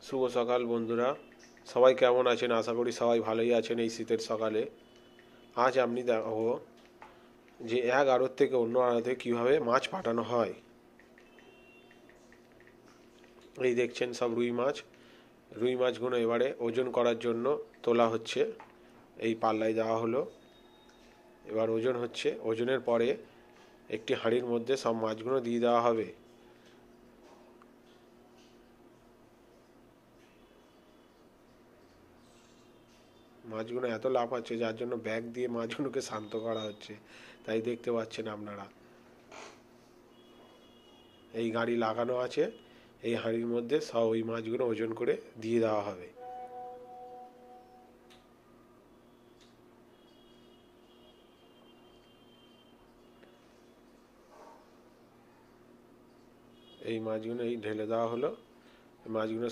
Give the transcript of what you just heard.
শুভ সকাল বন্ধুরা, সবাই কেমন আছেন? আশা করি সবাই ভালোই আছেন। এই শীতের সকালে আজ আমি দেখাবো যে এক আড়ত থেকে অন্য আড়তে কীভাবে মাছ পাঠানো হয়। এই দেখছেন সব রুই মাছগুলো এবারে ওজন করার জন্য তোলা হচ্ছে। এই পাল্লায় দেওয়া হলো, এবার ওজন হচ্ছে। ওজনের পরে একটি হাঁড়ির মধ্যে সব মাছগুলো দিয়ে দেওয়া হবে। মাছগুলো এত লাফাচ্ছে যার জন্য ব্যাগ দিয়ে মাছগুলোকে শান্ত করা হচ্ছে, তাই দেখতে পাচ্ছেন আপনারা। এই গাড়ি লাগানো আছে, এই হাঁড়ির মধ্যে সব ওই মাছগুলো ওজন করে দিয়ে দেওয়া হবে। এই মাছগুলো এই ঢেলে দেওয়া হলো। মাছগুলো